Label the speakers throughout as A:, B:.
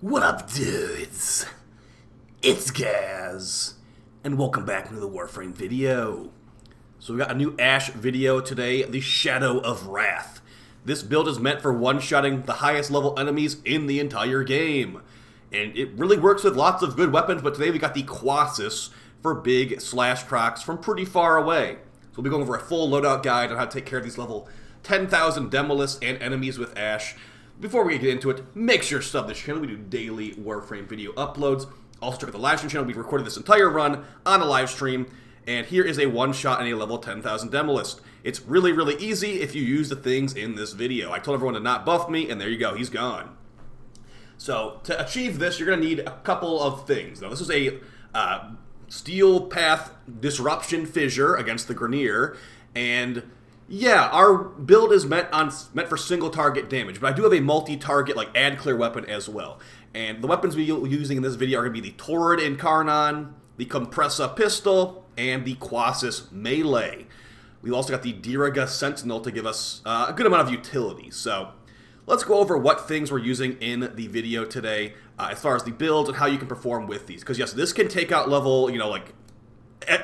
A: What up, dudes? It's Gaz, and welcome back to the Warframe video. So we got a new Ashe video today, the Shadow of Wrath. This build is meant for one-shotting the highest level enemies in the entire game. And it really works with lots of good weapons, but today we got the Quassus for big slash procs from pretty far away. So we'll be going over a full loadout guide on how to take care of these level 10,000 Demolyst and enemies with Ashe. Before we get into it, make sure to sub this channel. We do daily Warframe video uploads. Also check out the live stream channel. We recorded this entire run on a live stream. And here is a one-shot in a level 10,000 Demolyst. It's really, really easy if you use the things in this video. I told everyone to not buff me, and there you go, he's gone. So to achieve this, you're going to need a couple of things. Now, this is a Steel Path Disruption Fissure against the Grineer, and yeah, our build is meant for single target damage, but I do have a multi-target, like, add clear weapon as well. And the weapons we'll be using in this video are going to be the Torid Incarnon, the Kompressa Pistol, and the Quassus Melee. We've also got the Diriga Sentinel to give us a good amount of utility. So let's go over what things we're using in the video today as far as the build and how you can perform with these. Because yes, this can take out level, like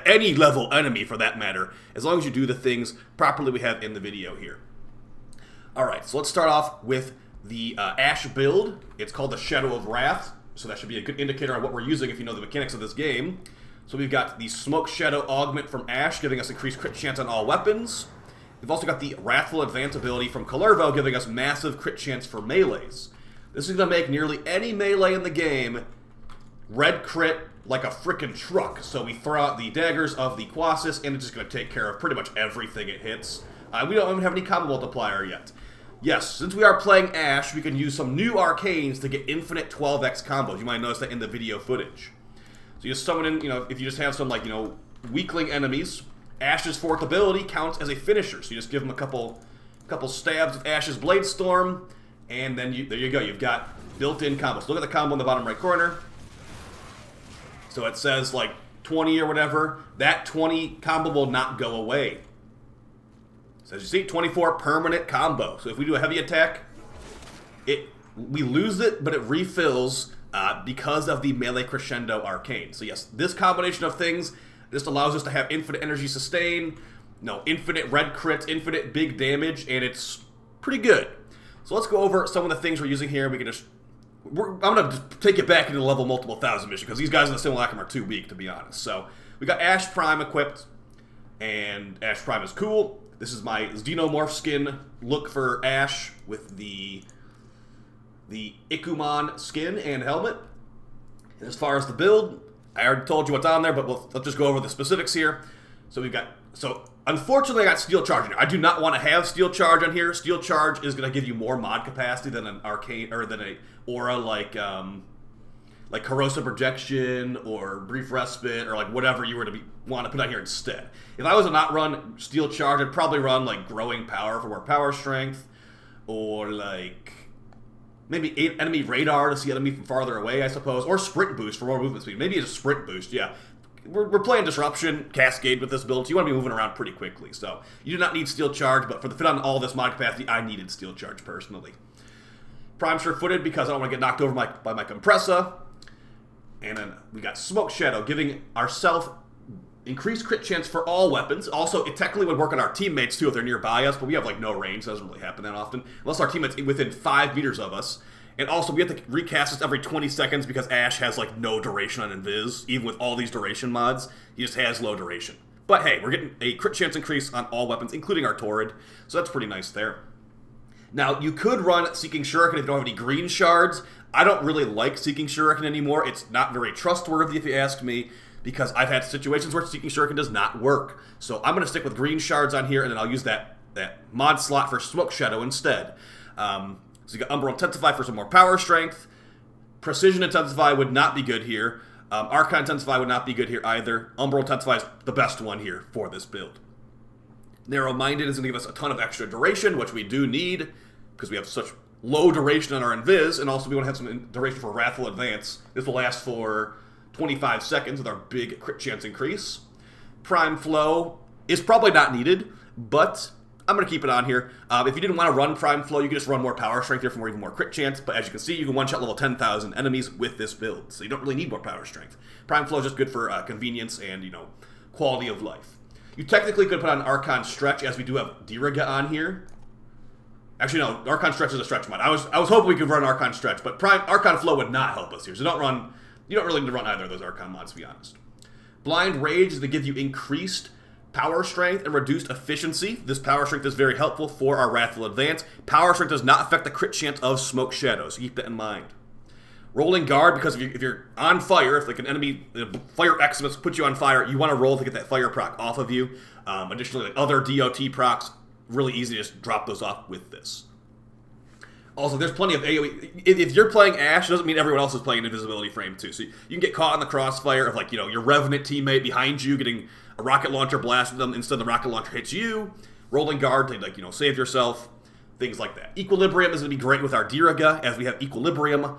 A: any level enemy for that matter, as long as you do the things properly we have in the video here. Alright, so let's start off with the Ashe build. It's called the Shadow of Wrath, so that should be a good indicator on what we're using if you know the mechanics of this game. So we've got the Smoke Shadow Augment from Ashe, giving us increased crit chance on all weapons. We've also got the Wrathful Advance ability from Kullervo, giving us massive crit chance for melees. This is going to make nearly any melee in the game red crit like a frickin' truck. So we throw out the daggers of the Quassus, and it's just going to take care of pretty much everything it hits. We don't even have any combo multiplier yet. Yes, since we are playing Ashe, we can use some new arcanes to get infinite 12x combos. You might notice that in the video footage. So you just summon in, if you just have some, weakling enemies, Ashe's fourth ability counts as a finisher. So you just give them a couple stabs with Ashe's Blade Storm, and then there you go. You've got built-in combos. Look at the combo in the bottom right corner. So it says, 20 or whatever. That 20 combo will not go away. So as you see, 24 permanent combo. So if we do a heavy attack, we lose it, but it refills because of the melee crescendo arcane. So yes, this combination of things just allows us to have infinite energy sustain, infinite red crits, infinite big damage, and it's pretty good. So let's go over some of the things we're using here. We can I'm going to take it back into the level multiple thousand mission, because these guys in the simulacrum are too weak, to be honest. So we got Ashe Prime equipped, and Ashe Prime is cool. This is my Xenomorph skin look for Ashe with the Ikuman skin and helmet. And as far as the build, I already told you what's on there, but let's just go over the specifics here. So unfortunately I got Steel Charge in here. I do not want to have Steel Charge on here. Steel Charge is going to give you more mod capacity than an arcane, or than a aura like Corrosive Projection or Brief Respite, or whatever you were to want to put on here instead. If I was to not run Steel Charge, I'd probably run Growing Power for more power strength, or maybe enemy radar to see enemy from farther away, I suppose, or sprint boost for more movement speed. Maybe it's a sprint boost, yeah. We're playing Disruption, Cascade with this build, so you want to be moving around pretty quickly. So you do not need Steel Charge, but for the fit on all this mod capacity, I needed Steel Charge personally. Prime Sure-Footed because I don't want to get knocked over by my Kompressa. And then we got Smoke Shadow, giving ourselves increased crit chance for all weapons. Also, it technically would work on our teammates too if they're nearby us, but we have no range, so it doesn't really happen that often. Unless our teammate's within 5 meters of us. And also, we have to recast this every 20 seconds because Ashe has no duration on Invis. Even with all these duration mods, he just has low duration. But hey, we're getting a crit chance increase on all weapons, including our Torid, so that's pretty nice there. Now, you could run Seeking Shuriken if you don't have any green shards. I don't really like Seeking Shuriken anymore. It's not very trustworthy if you ask me, because I've had situations where Seeking Shuriken does not work. So I'm going to stick with green shards on here, and then I'll use that mod slot for Smoke Shadow instead. So you got Umbral Intensify for some more power strength. Precision Intensify would not be good here. Archon Intensify would not be good here either. Umbral Intensify is the best one here for this build. Narrow-Minded is going to give us a ton of extra duration, which we do need, because we have such low duration on our Invis, and also we want to have some duration for Wrathful Advance. This will last for 25 seconds with our big crit chance increase. Prime Flow is probably not needed, but I'm going to keep it on here. If you didn't want to run Prime Flow, you can just run more Power Strength here for even more crit chance. But as you can see, you can one-shot level 10,000 enemies with this build. So you don't really need more Power Strength. Prime Flow is just good for convenience and, quality of life. You technically could put on Archon Stretch, as we do have Diriga on here. Actually, no, Archon Stretch is a stretch mod. I was hoping we could run Archon Stretch, but Archon Flow would not help us here. So you don't really need to run either of those Archon mods, to be honest. Blind Rage is to give you increased Power Strength and reduced efficiency. This Power Strength is very helpful for our Wrathful Advance. Power Strength does not affect the crit chance of Smoke Shadows, so keep that in mind. Rolling Guard, because if you're on fire, if like an enemy, Fire Xmas puts you on fire, you want to roll to get that fire proc off of you. Additionally, like other DOT procs, really easy to just drop those off with this. Also, there's plenty of AoE. If you're playing Ashe, it doesn't mean everyone else is playing an invisibility frame too. So you can get caught in the crossfire of your Revenant teammate behind you getting a rocket launcher blasted them. Instead, the rocket launcher hits you. Rolling Guard to save yourself. Things like that. Equilibrium is going to be great with our Diriga, as we have Equilibrium,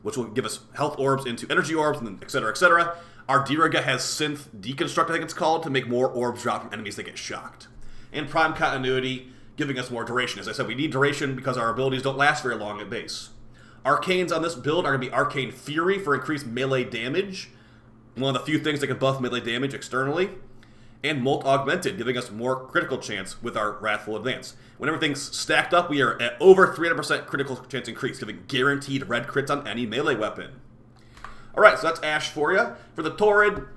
A: which will give us health orbs into energy orbs, and et cetera, et cetera. Our Diriga has Synth Deconstruct, I think it's called, to make more orbs drop from enemies that get shocked. And Prime Continuity, giving us more duration. As I said, we need duration because our abilities don't last very long at base. Arcanes on this build are going to be Arcane Fury for increased melee damage. One of the few things that can buff melee damage externally. And Molt Augmented, giving us more critical chance with our Wrathful Advance. When everything's stacked up, we are at over 300% critical chance increase, giving guaranteed red crits on any melee weapon. Alright, so that's Ashe for you. For the Torid,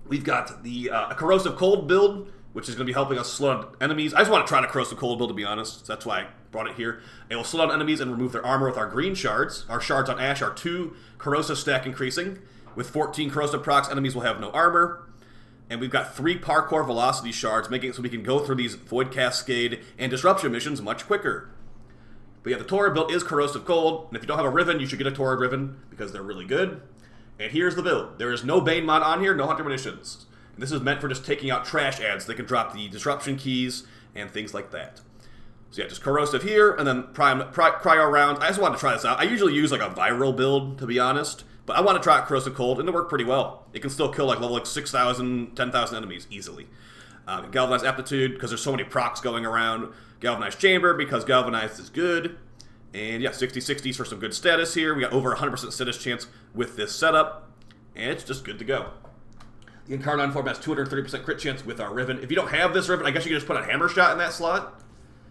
A: we've got the Corrosive Cold build, which is going to be helping us slow down enemies. I just want to try to Corrosive Cold build, to be honest. So that's why I brought it here. It will slow down enemies and remove their armor with our green shards. Our shards on Ashe are 2 corrosive stack increasing. With 14 corrosive procs, enemies will have no armor. And we've got 3 parkour velocity shards, making it so we can go through these Void Cascade and Disruption missions much quicker. But yeah, the Torid build is Corrosive Cold, and if you don't have a Riven, you should get a Torid Riven, because they're really good. And here's the build. There is no Bane mod on here, no Hunter Munitions. And this is meant for just taking out trash ads. They can drop the Disruption keys and things like that. So yeah, just Corrosive here, and then Cryo round. I just wanted to try this out. I usually use like a viral build, to be honest. But I want to try out Corrosive Cold, and it worked pretty well. It can still kill level 6,000, 10,000 enemies easily. Galvanized Aptitude, because there's so many procs going around. Galvanized Chamber, because Galvanized is good. And yeah, 60/60s for some good status here. We got over 100% status chance with this setup. And it's just good to go. The Incarnate form has 230% crit chance with our Riven. If you don't have this Riven, I guess you can just put a Hammer Shot in that slot.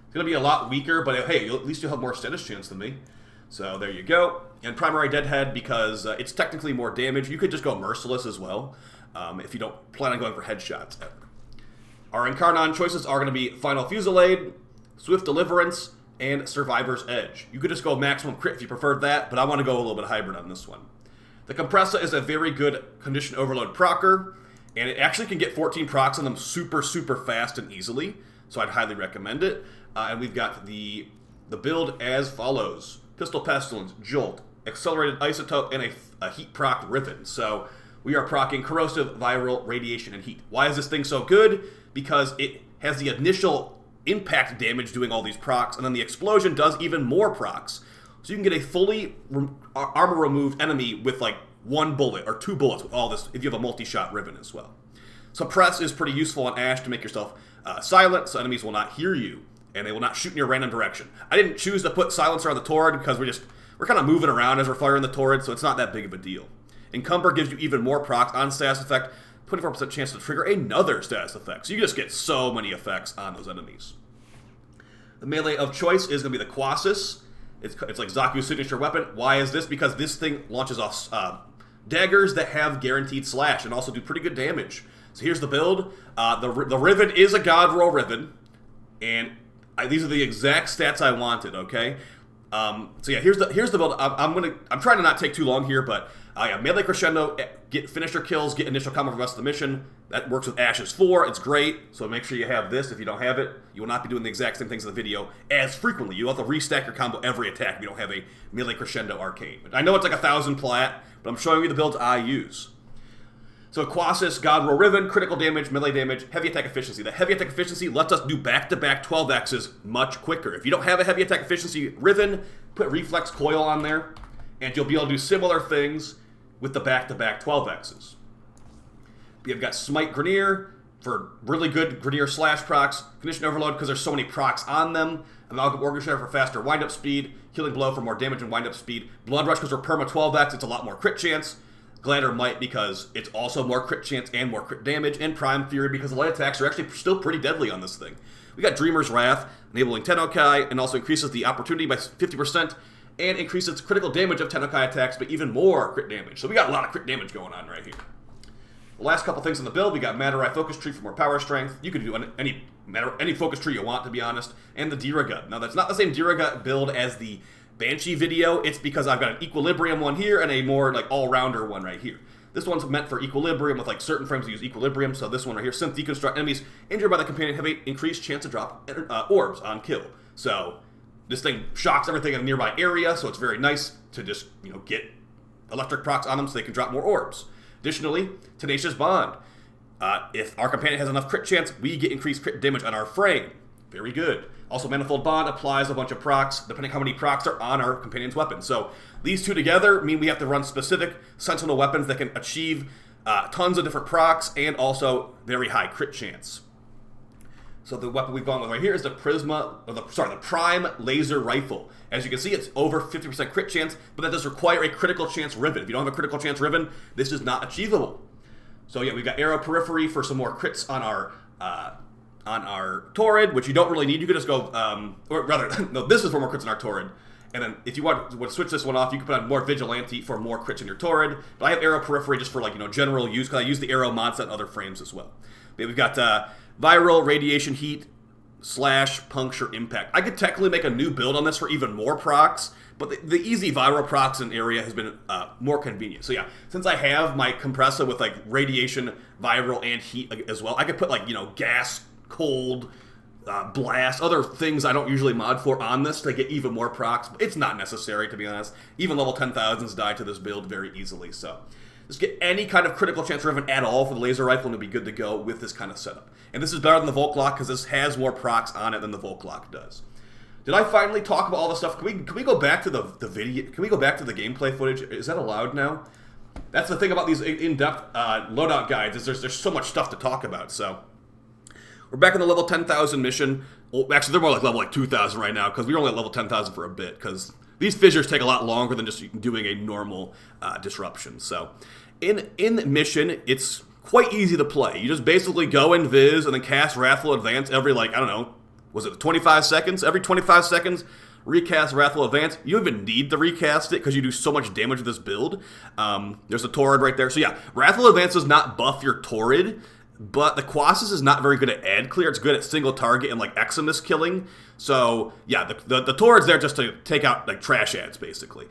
A: It's going to be a lot weaker, but hey, at least you'll have more status chance than me. So there you go. And Primary Deadhead, because it's technically more damage. You could just go Merciless as well, if you don't plan on going for headshots ever. Our Incarnon choices are going to be Final Fusillade, Swift Deliverance, and Survivor's Edge. You could just go maximum crit if you preferred that, but I want to go a little bit hybrid on this one. The Kompressa is a very good Condition Overload procer, and it actually can get 14 procs on them super, super fast and easily, so I'd highly recommend it. And we've got the build as follows. Pistol Pestilence, Jolt, Accelerated Isotope, and a Heat proc Riven. So we are proccing Corrosive, Viral, Radiation, and Heat. Why is this thing so good? Because it has the initial impact damage doing all these procs, and then the explosion does even more procs. So you can get a fully armor removed enemy with like 1 bullet or 2 bullets with all this if you have a multi-shot Riven as well. Suppress is pretty useful on Ashe to make yourself silent, so enemies will not hear you. And they will not shoot in your random direction. I didn't choose to put Silencer on the Torid because we're kind of moving around as we're firing the Torid, so it's not that big of a deal. Encumber gives you even more procs on status effect, 24% chance to trigger another status effect. So you just get so many effects on those enemies. The melee of choice is going to be the Quassus. It's like Zaku's signature weapon. Why is this? Because this thing launches off daggers that have guaranteed slash and also do pretty good damage. So here's the build. The Riven is a God Roll Riven, and these are the exact stats I wanted, okay? So yeah, here's the build. I'm trying to not take too long here, but yeah, melee crescendo, get finisher kills, get initial combo for the rest of the mission. That works with Ashes 4. It's great. So make sure you have this. If you don't have it, you will not be doing the exact same things in the video as frequently. You'll have to restack your combo every attack if you don't have a melee crescendo arcane. I know it's like 1,000 plat, but I'm showing you the builds I use. So Quassus, God Roll Riven, critical damage, melee damage, heavy attack efficiency. The heavy attack efficiency lets us do back-to-back 12Xs much quicker. If you don't have a heavy attack efficiency Riven, put Reflex Coil on there, and you'll be able to do similar things with the back-to-back 12Xs. We've got Smite Grenier, for really good Grenadier slash procs, Condition Overload because there's so many procs on them, Amalgam Orchestrator for faster wind-up speed, Healing Blow for more damage and wind-up speed, Blood Rush because we're perma 12x, it's a lot more crit chance, Glander Might because it's also more crit chance and more crit damage, and Prime Fury because the light attacks are actually still pretty deadly on this thing. We got Dreamer's Wrath, enabling Tennokai, and also increases the opportunity by 50%, and increases critical damage of Tennokai attacks, but even more crit damage. So we got a lot of crit damage going on right here. The last couple things in the build, we got Madurai Focus Tree for more power strength. You can do any focus tree you want, to be honest, and the Diriga. Now, that's not the same Diriga build as the Banshee video. It's because I've got an Equilibrium one here and a more like all-rounder one right here. This one's meant for Equilibrium with like certain frames that use Equilibrium, so this one right here, Synth Deconstruct enemies injured by the companion have an increased chance to drop orbs on kill. So this thing shocks everything in a nearby area, so it's very nice to just, get electric procs on them so they can drop more orbs. Additionally, Tenacious Bond. If our companion has enough crit chance, we get increased crit damage on our frame. Very good. Also, Manifold Bond applies a bunch of procs, depending how many procs are on our companion's weapon. So these two together mean we have to run specific Sentinel weapons that can achieve tons of different procs and also very high crit chance. So the weapon we've gone with right here is the the Prime Laser Rifle. As you can see, it's over 50% crit chance, but that does require a critical chance Riven. If you don't have a critical chance Riven, this is not achievable. So yeah, we've got Arrow Periphery for some more crits on our Torid, which you don't really need. You could just go, or rather, no, this is for more crits on our Torid. And then if you want to switch this one off, you can put on more Vigilante for more crits in your Torid. But I have Arrow Periphery just for general use, because I use the Arrow mod set in other frames as well. But we've got Viral, Radiation Heat, / Puncture Impact. I could technically make a new build on this for even more procs, but the easy viral procs in area has been more convenient. So yeah, since I have my Kompressa with like Radiation, Viral, and Heat as well, I could put Gas, Cold, Blast, other things I don't usually mod for on this to get even more procs. But it's not necessary, to be honest. Even level 10,000s die to this build very easily, so just get any kind of critical chance Riven at all for the laser rifle and it'll be good to go with this kind of setup. And this is better than the Volklock because this has more procs on it than the Volklock does. Did I finally talk about all the stuff? Can we go back to the video? Can we go back to the gameplay footage? Is that allowed now? That's the thing about these in-depth loadout guides is there's so much stuff to talk about. So we're back in the level 10,000 mission. Well, actually, they're more like level 2,000 right now because we were only at level 10,000 for a bit because these fissures take a lot longer than just doing a normal disruption. So in mission, it's quite easy to play. You just basically go in Viz and then cast Wrathful Advance every, was it 25 seconds? Every 25 seconds, recast Wrathful Advance. You don't even need to recast it because you do so much damage with this build. There's a Torid right there. So yeah, Wrathful Advance does not buff your Torid, but the Quassus is not very good at ad clear. It's good at single target and Eximus killing. So yeah, the Torid's there just to take out trash ads basically.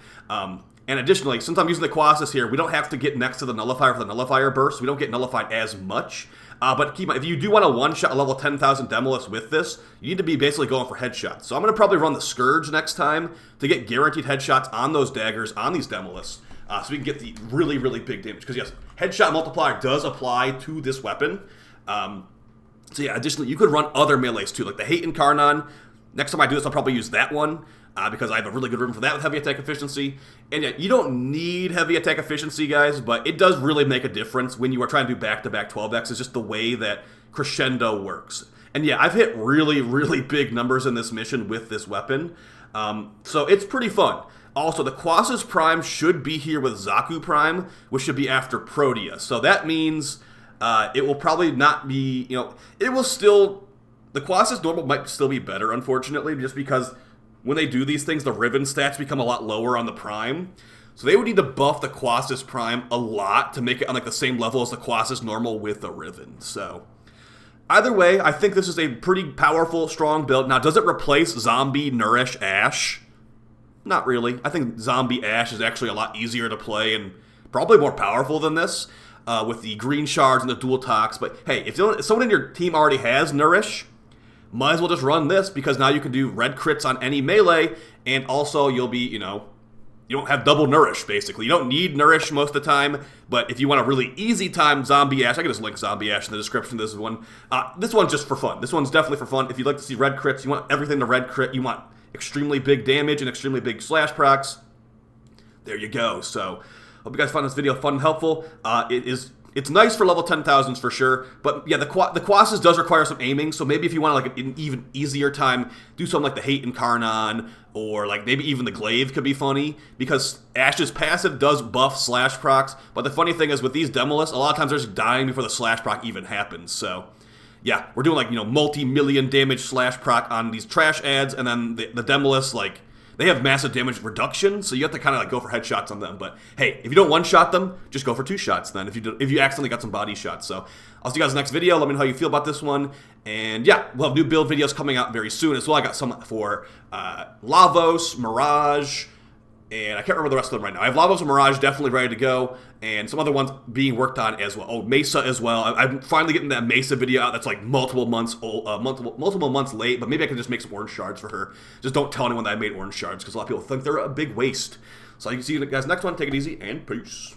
A: And additionally, since I'm using the Quassus here, we don't have to get next to the Nullifier for the Nullifier burst. We don't get nullified as much. But keep in mind, if you do want to one-shot a level 10,000 Demolyst with this, you need to be basically going for headshots. So I'm going to probably run the Scourge next time to get guaranteed headshots on those daggers, on these Demoliths, so we can get the really, really big damage. Because yes, headshot multiplier does apply to this weapon. So yeah, additionally, you could run other melees too, like the Hate Incarnon. Next time I do this, I'll probably use that one. Because I have a really good Riven for that with heavy attack efficiency. And yeah, you don't need heavy attack efficiency, guys, but it does really make a difference when you are trying to do back-to-back 12x. It's just the way that Crescendo works. And yeah, I've hit really, really big numbers in this mission with this weapon. So it's pretty fun. Also, the Quassus Prime should be here with Zaku Prime, which should be after Protea. So that means it will probably not be, it will still, the Quassus normal might still be better, unfortunately, just because when they do these things, the Riven stats become a lot lower on the Prime. So they would need to buff the Quassus Prime a lot to make it on the same level as the Quassus normal with the Riven. So either way, I think this is a pretty powerful, strong build. Now, does it replace Zombie Nourish Ash? Not really. I think Zombie Ash is actually a lot easier to play and probably more powerful than this with the green shards and the dual tox. But hey, if someone in your team already has Nourish, might as well just run this because now you can do red crits on any melee, and also you'll be, you don't have double Nourish, basically. You don't need Nourish most of the time, but if you want a really easy time Zombie Ash, I can just link Zombie Ash in the description of this one. This one's just for fun. This one's definitely for fun. If you'd like to see red crits, you want everything to red crit, you want extremely big damage and extremely big slash procs, there you go. So, hope you guys found this video fun and helpful. It is It's nice for level 10,000s for sure, but yeah, the Quassus does require some aiming, so maybe if you want like an even easier time, do something like the Hate Incarnon, or like maybe even the Glaive could be funny, because Ash's passive does buff slash procs, but the funny thing is with these Demolysts, a lot of times they're just dying before the slash proc even happens, so yeah, we're doing like, you know, multi-million damage slash proc on these trash ads, and then the Demolysts, like, they have massive damage reduction, so you have to kind of like go for headshots on them. But hey, if you don't one-shot them, just go for 2 shots then, if you accidentally got some body shots. So I'll see you guys in the next video. Let me know how you feel about this one. And yeah, we'll have new build videos coming out very soon as well. I got some for Lavos, Mirage, and I can't remember the rest of them right now. I have Lavos and Mirage definitely ready to go, and some other ones being worked on as well. Oh, Mesa as well. I'm finally getting that Mesa video out that's like multiple months old, multiple months late, but maybe I can just make some orange shards for her. Just don't tell anyone that I made orange shards, because a lot of people think they're a big waste. So I can see you guys next one. Take it easy, and peace.